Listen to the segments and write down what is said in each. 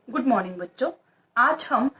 Good morning बच्चों। आज हम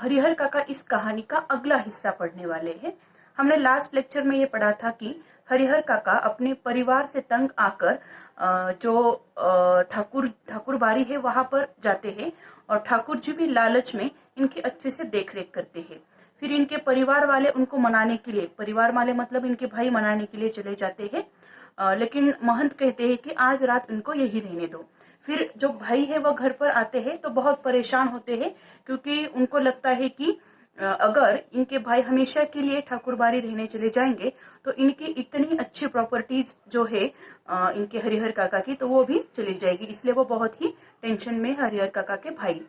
हरिहर काका इस कहानी का अगला हिस्सा पढ़ने वाले हैं। हमने लास्ट लेक्चर में ये पढ़ा था कि हरिहर काका अपने परिवार से तंग आकर जो ठाकुर बाड़ी है वहां पर जाते हैं और ठाकुर जी भी लालच में इनकी अच्छे से देखरेख करते हैं। फिर इनके परिवार वाले उनको मनाने के लिए, परिवार वाले मतलब इनके भाई मनाने के लिए चले जाते हैं, लेकिन महंत कहते हैं कि आज रात इनको यही रहने दो। फिर जो भाई है वह घर पर आते हैं तो बहुत परेशान होते हैं, क्योंकि उनको लगता है कि अगर इनके भाई हमेशा के लिए ठाकुरबाड़ी रहने चले जाएंगे तो इनकी इतनी अच्छी प्रॉपर्टीज जो है इनके हरिहर काका की, तो वो भी चली जाएगी। इसलिए वो बहुत ही टेंशन में हरिहर काका के भाई।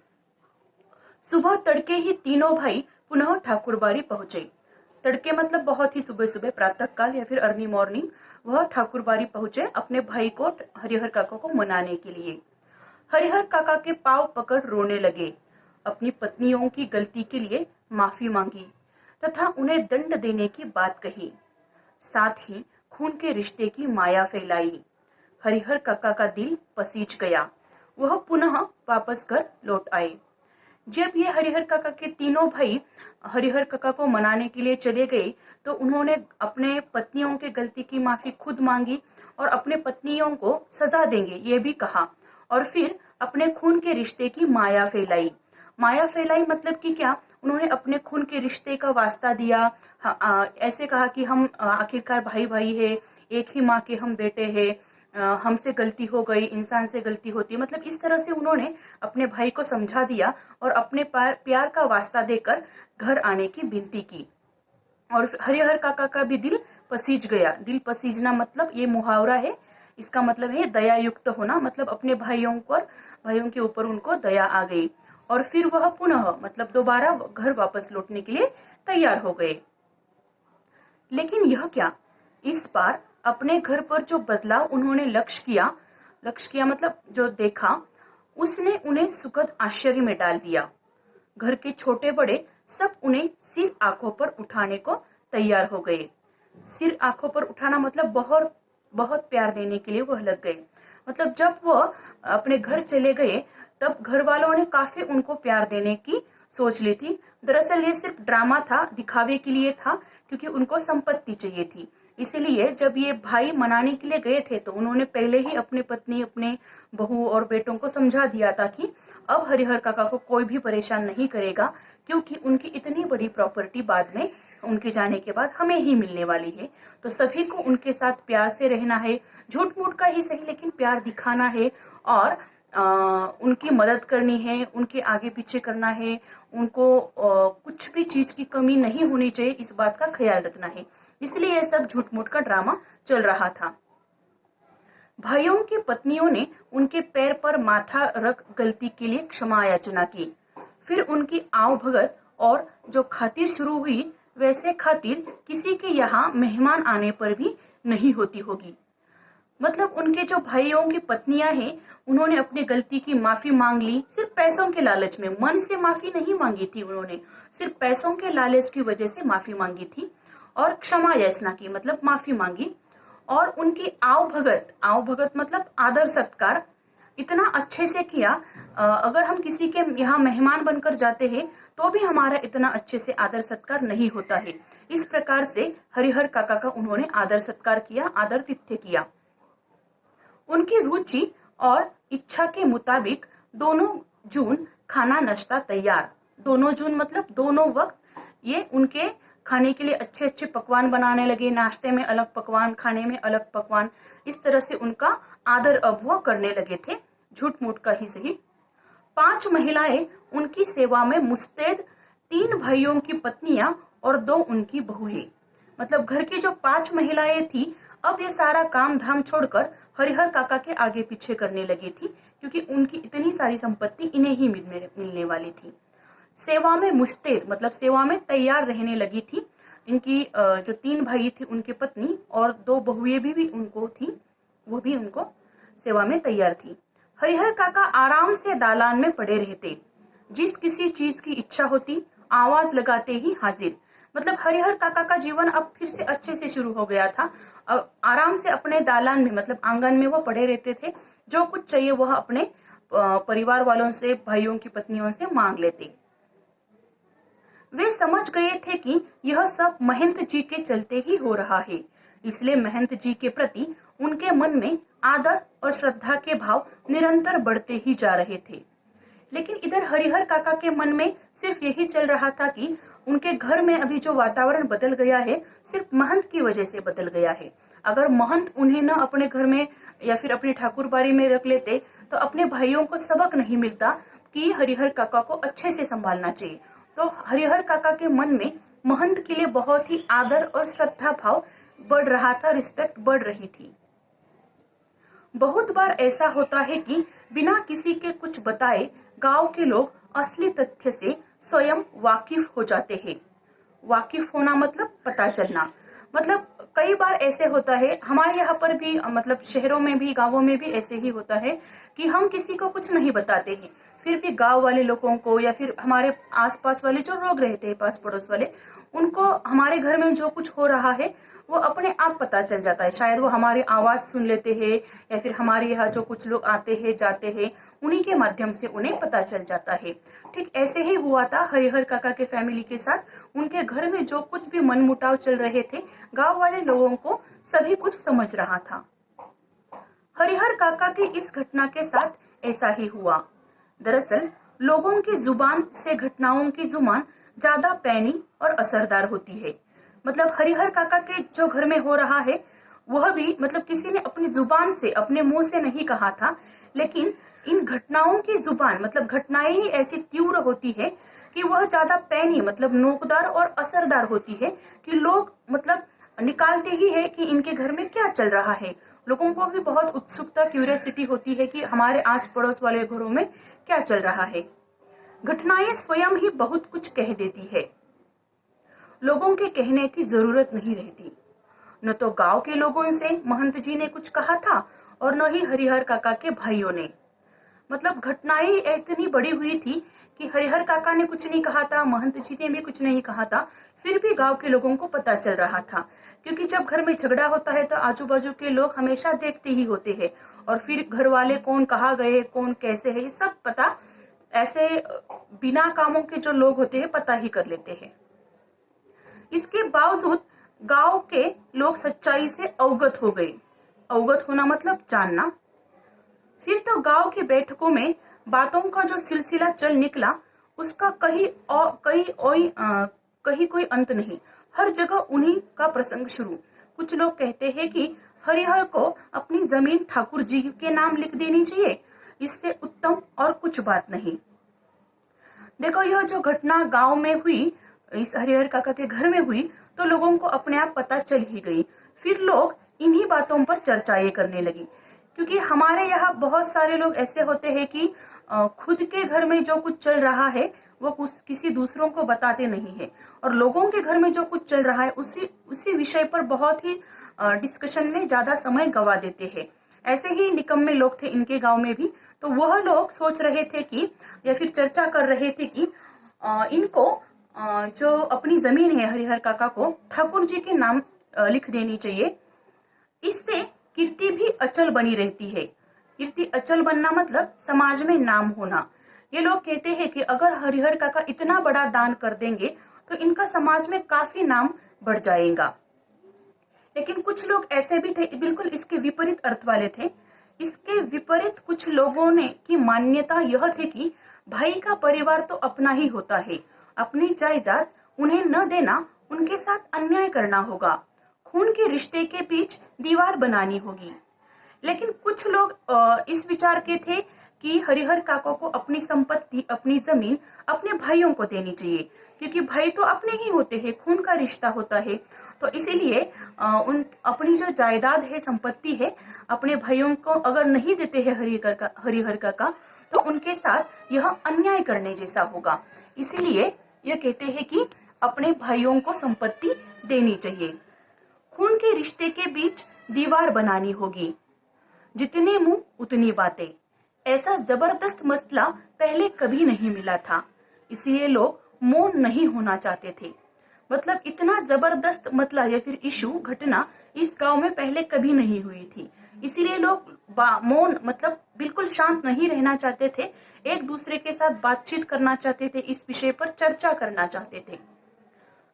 सुबह तड़के ही तीनों भाई पुनः ठाकुरबाड़ी पहुंचे। तड़के मतलब बहुत ही सुबह सुबह, प्रातः काल या फिर अर्ली मॉर्निंग वह ठाकुरबाड़ी पहुंचे अपने भाई को, हरिहर काका को मनाने के लिए। हरिहर काका के पांव पकड़ रोने लगे, अपनी पत्नियों की गलती के लिए माफी मांगी तथा उन्हें दंड देने की बात कही। साथ ही खून के रिश्ते की माया फैलाई। हरिहर काका का दिल पसीज गया। वह पुनः वापस घर लौट आए। जब ये हरिहर काका के तीनों भाई हरिहर काका को मनाने के लिए चले गए तो उन्होंने अपने पत्नियों के गलती की माफी खुद मांगी और अपने पत्नियों को सजा देंगे ये भी कहा, और फिर अपने खून के रिश्ते की माया फैलाई। माया फैलाई मतलब कि क्या, उन्होंने अपने खून के रिश्ते का वास्ता दिया। ऐसे कहा कि हम आखिरकार भाई भाई है, एक ही माँ के हम बेटे हैं, हमसे गलती हो गई, इंसान से गलती होती है, मतलब इस तरह से उन्होंने अपने भाई को समझा दिया और अपने प्यार का वास्ता देकर घर आने की विनती की। और हरिहर काका का भी दिल पसीज गया। दिल पसीजना मतलब ये मुहावरा है, इसका मतलब है दया युक्त होना, मतलब अपने भाइयों के ऊपर उनको दया आ गई और फिर वह पुनः मतलब दोबारा घर वापस लौटने के लिए तैयार हो गए। लेकिन यह क्या, इस बार अपने घर पर जो बदलाव उन्होंने लक्ष्य किया मतलब जो देखा, उसने उन्हें सुखद आश्चर्य में डाल दिया। घर के छोटे बड़े सब उन्हें सिर आंखों पर उठाने को तैयार हो गए। सिर आंखों पर उठाना मतलब बहुत बहुत प्यार देने के लिए वह लग गए। मतलब जब वह अपने घर चले गए तब घर वालों ने काफी उनको प्यार देने की सोच ली थी। दरअसल ये सिर्फ ड्रामा था, दिखावे के लिए था, क्योंकि उनको संपत्ति चाहिए थी। इसीलिए जब ये भाई मनाने के लिए गए थे तो उन्होंने पहले ही अपनी पत्नी, अपने बहू और बेटों को समझा दिया था कि अब हरिहर काका को कोई भी परेशान नहीं करेगा, क्योंकि उनकी इतनी बड़ी प्रॉपर्टी बाद में उनके जाने के बाद हमें ही मिलने वाली है। तो सभी को उनके साथ प्यार से रहना है, झूठ मूठ का ही सही लेकिन प्यार दिखाना है और उनकी मदद करनी है, उनके आगे पीछे करना है, उनको कुछ भी चीज की कमी नहीं होनी चाहिए, इस बात का ख्याल रखना है। इसलिए यह सब झूठ मूठ का ड्रामा चल रहा था। भाइयों की पत्नियों ने उनके पैर पर माथा रख गलती के लिए क्षमा याचना की। फिर उनकी आव भगत और जो खातिर शुरू हुई, वैसे खातिर किसी के यहाँ मेहमान आने पर भी नहीं होती होगी। मतलब उनके जो भाइयों की पत्नियां हैं उन्होंने अपनी गलती की माफी मांग ली, सिर्फ पैसों के लालच में, मन से माफी नहीं मांगी थी उन्होंने, सिर्फ पैसों के लालच की वजह से माफी मांगी थी और क्षमा याचना की मतलब माफी मांगी। और उनकी आव भगत मतलब आदर सत्कार इतना अच्छे से किया। अगर हम किसी के यहाँ मेहमान बनकर जाते हैं तो भी हमारा इतना अच्छे से आदर सत्कार नहीं होता है। इस प्रकार से हरिहर काका का उन्होंने आदर सत्कार किया, आदर तिथ्य किया। उनकी रुचि और इच्छा के मुताबिक दोनों जून खाना नाश्ता तैयार। दोनों जून मतलब दोनों वक्त ये उनके खाने के लिए अच्छे अच्छे पकवान बनाने लगे, नाश्ते में अलग पकवान, खाने में अलग पकवान, इस तरह से उनका आदर अब वो करने लगे थे, झूठ मूठ का ही सही। 5 महिलाएं उनकी सेवा में मुस्तैद, 3 भाइयों की पत्नियां और 2 उनकी बहुएं। मतलब घर की जो 5 महिलाएं थी अब ये सारा काम धाम छोड़कर हरिहर काका के आगे पीछे करने लगी थी, क्योंकि उनकी इतनी सारी संपत्ति इन्हें ही मिलने वाली थी। सेवा में मुस्तैद मतलब सेवा में तैयार रहने लगी थी। इनकी जो 3 भाई थे उनकी पत्नी और 2 बहुएं भी उनको थी, वो भी उनको सेवा में तैयार थी। हरिहर काका आराम से दालान में पड़े रहते, जिस किसी चीज की इच्छा होती आवाज लगाते ही हाजिर। मतलब हरिहर काका का जीवन अब फिर से अच्छे से शुरू हो गया था। आराम से अपने दालान में मतलब आंगन में वो पड़े रहते थे, जो कुछ चाहिए वह अपने परिवार वालों से, भाइयों की पत्नियों से मांग लेते। वे समझ गए थे कि यह सब महंत जी के चलते ही हो रहा है, इसलिए महंत जी के प्रति उनके मन में आदर और श्रद्धा के भाव निरंतर बढ़ते ही जा रहे थे। लेकिन इधर हरिहर काका के मन में सिर्फ यही चल रहा था कि उनके घर में अभी जो वातावरण बदल गया है सिर्फ महंत की वजह से बदल गया है। अगर महंत उन्हें न अपने घर में या फिर अपनी ठाकुरबाड़ी में रख लेते तो अपने भाइयों को सबक नहीं मिलता कि हरिहर काका को अच्छे से संभालना चाहिए। तो हरिहर काका के मन में महंत के लिए बहुत ही आदर और श्रद्धा भाव बढ़ रहा था, रिस्पेक्ट बढ़ रही थी। बहुत बार ऐसा होता है कि बिना किसी के कुछ बताए गांव के लोग असली तथ्य से स्वयं वाकिफ हो जाते हैं। वाकिफ होना मतलब पता चलना, मतलब कई बार ऐसे होता है, हमारे यहाँ पर भी मतलब शहरों में भी गांवों में भी ऐसे ही होता है कि हम किसी को कुछ नहीं बताते हैं, फिर भी गांव वाले लोगों को या फिर हमारे आसपास वाले जो लोग रहते हैं, पास पड़ोस वाले, उनको हमारे घर में जो कुछ हो रहा है वो अपने आप पता चल जाता है। शायद वो हमारी आवाज सुन लेते हैं या फिर हमारे यहाँ जो कुछ लोग आते हैं जाते हैं उन्हीं के माध्यम से उन्हें पता चल जाता है। ठीक ऐसे ही हुआ था हरिहर काका के फैमिली के साथ। उनके घर में जो कुछ भी मनमुटाव चल रहे थे, गांव वाले लोगों को सभी कुछ समझ रहा था। हरिहर काका की इस घटना के साथ ऐसा ही हुआ। दरअसल लोगों की जुबान से घटनाओं की जुबान ज्यादा पैनी और असरदार होती है। मतलब हरिहर काका के जो घर में हो रहा है वह भी मतलब किसी ने अपनी जुबान से, अपने मुंह से नहीं कहा था, लेकिन इन घटनाओं की जुबान मतलब घटनाएं ही ऐसी तीव्र होती है कि वह ज्यादा पैनी मतलब नोकदार और असरदार होती है कि लोग मतलब निकालते ही है कि इनके घर में क्या चल रहा है। लोगों को भी बहुत उत्सुकता, क्यूरियोसिटी होती है कि हमारे आस पड़ोस वाले घरों में क्या चल रहा है। घटनाएं स्वयं ही बहुत कुछ कह देती है, लोगों के कहने की जरूरत नहीं रहती। न तो गांव के लोगों से महंत जी ने कुछ कहा था और न ही हरिहर काका के भाइयों ने। मतलब घटनाएं इतनी बड़ी हुई थी कि हरिहर काका ने कुछ नहीं कहा था, महंत जी ने भी कुछ नहीं कहा था, फिर भी गांव के लोगों को पता चल रहा था। क्योंकि जब घर में झगड़ा होता है तो आजू बाजू के लोग हमेशा देखते ही होते हैं और फिर घर वाले कौन कहाँ गए, कौन कैसे है, ये सब पता ऐसे बिना कामों के जो लोग होते हैं पता ही कर लेते हैं। इसके बावजूद गांव के लोग सच्चाई से अवगत हो गए। अवगत होना मतलब जानना। फिर तो गांव की बैठकों में बातों का जो सिलसिला चल निकला उसका कहीं कोई अंत नहीं। हर जगह उन्हीं का प्रसंग शुरू। कुछ लोग कहते हैं कि हरिहर को अपनी जमीन ठाकुर जी के नाम लिख देनी चाहिए, इससे उत्तम और कुछ बात नहीं। देखो, यह जो घटना गांव में हुई, इस हरिहर काका के घर में हुई, तो लोगों को अपने आप पता चल ही गई। फिर लोग इन्हीं बातों पर चर्चाएं करने लगी। क्योंकि हमारे यहाँ बहुत सारे लोग ऐसे होते हैं कि खुद के घर में जो कुछ चल रहा है वो किसी दूसरों को बताते नहीं है, और लोगों के घर में जो कुछ चल रहा है उसी विषय पर बहुत ही डिस्कशन में ज्यादा समय गवा देते हैं। ऐसे ही निकम्मे लोग थे इनके गांव में भी। तो वह लोग सोच रहे थे कि या फिर चर्चा कर रहे थे कि इनको जो अपनी जमीन है हरिहर काका को ठाकुर जी के नाम लिख देनी चाहिए। इससे कीर्ति भी अचल बनी रहती है। कीर्ति अचल बनना मतलब समाज में नाम होना। ये लोग कहते हैं कि अगर हरिहर काका इतना बड़ा दान कर देंगे तो इनका समाज में काफी नाम बढ़ जाएगा। लेकिन कुछ लोग ऐसे भी थे बिल्कुल इसके विपरीत अर्थ वाले थे। इसके विपरीत कुछ लोगों ने की मान्यता यह थी कि भाई का परिवार तो अपना ही होता है, अपनी जायदाद उन्हें न देना उनके साथ अन्याय करना होगा, खून के रिश्ते के बीच दीवार बनानी होगी। लेकिन कुछ लोग इस विचार के थे कि हरिहर काका को अपनी संपत्ति, अपनी जमीन अपने भाइयों को देनी चाहिए, क्योंकि भाई तो अपने ही होते हैं, खून का रिश्ता होता है। तो इसीलिए उन अपनी जो जायदाद है, संपत्ति है, अपने भाइयों को अगर नहीं देते हैं हरिहर काका तो उनके साथ यह अन्याय करने जैसा होगा। इसीलिए यह कहते हैं कि अपने भाइयों को संपत्ति देनी चाहिए, खून के रिश्ते के बीच दीवार बनानी होगी, जितने मुंह उतनी बातें। ऐसा जबरदस्त मसला पहले कभी नहीं मिला था, इसलिए लोग मौन नहीं होना चाहते थे। मतलब इतना जबरदस्त मसला या फिर इशू, घटना इस गांव में पहले कभी नहीं हुई थी, इसीलिए लोग मौन मतलब बिल्कुल शांत नहीं रहना चाहते थे, एक दूसरे के साथ बातचीत करना चाहते थे, इस विषय पर चर्चा करना चाहते थे,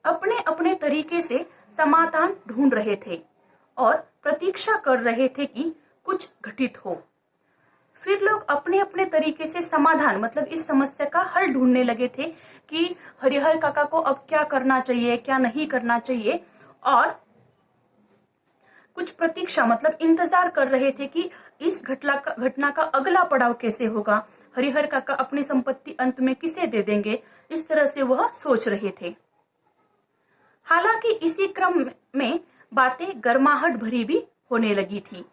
अपने अपने तरीके से समाधान ढूंढ रहे थे और प्रतीक्षा कर रहे थे कि कुछ घटित हो। फिर लोग अपने अपने तरीके से समाधान मतलब इस समस्या का हल ढूंढने लगे थे कि हरिहर काका को अब क्या करना चाहिए, क्या नहीं करना चाहिए, और कुछ प्रतीक्षा मतलब इंतजार कर रहे थे कि इस घटना का अगला पड़ाव कैसे होगा, हरिहर काका अपनी संपत्ति अंत में किसे दे देंगे, इस तरह से वह सोच रहे थे। हालांकि इसी क्रम में बातें गर्माहट भरी भी होने लगी थी।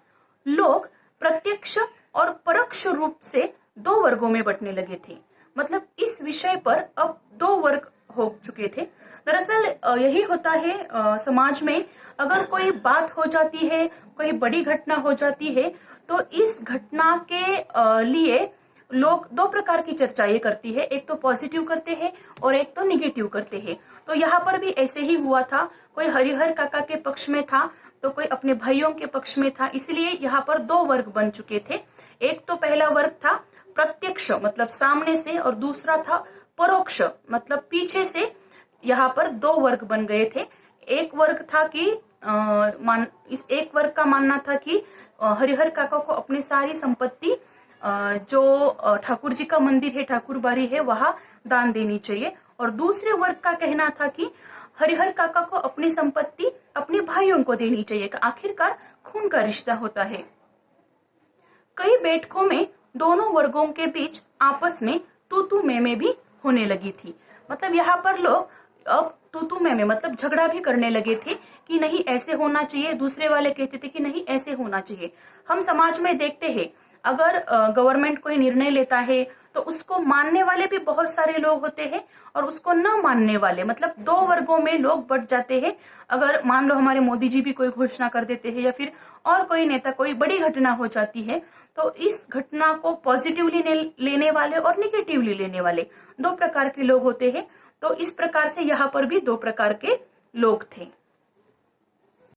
लोग प्रत्यक्ष और परोक्ष रूप से दो वर्गों में बंटने लगे थे। मतलब इस विषय पर अब दो वर्ग हो चुके थे। दरअसल यही होता है समाज में, अगर कोई बात हो जाती है, कोई बड़ी घटना हो जाती है, तो इस घटना के लिए लोग दो प्रकार की चर्चाएं करती है, एक तो पॉजिटिव करते हैं और एक तो निगेटिव करते हैं। तो यहाँ पर भी ऐसे ही हुआ था, कोई हरिहर काका के पक्ष में था तो कोई अपने भाइयों के पक्ष में था, इसलिए यहाँ पर दो वर्ग बन चुके थे। एक तो पहला वर्ग था प्रत्यक्ष मतलब सामने से, और दूसरा था परोक्ष मतलब पीछे से। यहाँ पर दो वर्ग बन गए थे। एक वर्ग था कि इस एक वर्ग का मानना था कि हरिहर काका को अपनी सारी संपत्ति जो ठाकुर जी का मंदिर है, ठाकुर बाड़ी है, वहां दान देनी चाहिए, और दूसरे वर्ग का कहना था कि हरिहर काका को अपनी संपत्ति अपने भाइयों को देनी चाहिए। आखिरकार खून का रिश्ता होता है। कई बैठकों में दोनों वर्गों के बीच आपस में तू मैं भी होने लगी थी। मतलब यहाँ पर लोग अब तू मैं मतलब झगड़ा भी करने लगे थे कि नहीं ऐसे होना चाहिए, दूसरे वाले कहते थे कि नहीं ऐसे होना चाहिए। हम समाज में देखते हैं, अगर गवर्नमेंट कोई निर्णय लेता है तो उसको मानने वाले भी बहुत सारे लोग होते हैं और उसको न मानने वाले, मतलब दो वर्गों में लोग बट जाते हैं। अगर मान लो हमारे मोदी जी भी कोई घोषणा कर देते हैं या फिर और कोई नेता, कोई बड़ी घटना हो जाती है, तो इस घटना को पॉजिटिवली लेने वाले और निगेटिवली लेने वाले दो प्रकार के लोग होते हैं। तो इस प्रकार से यहाँ पर भी दो प्रकार के लोग थे।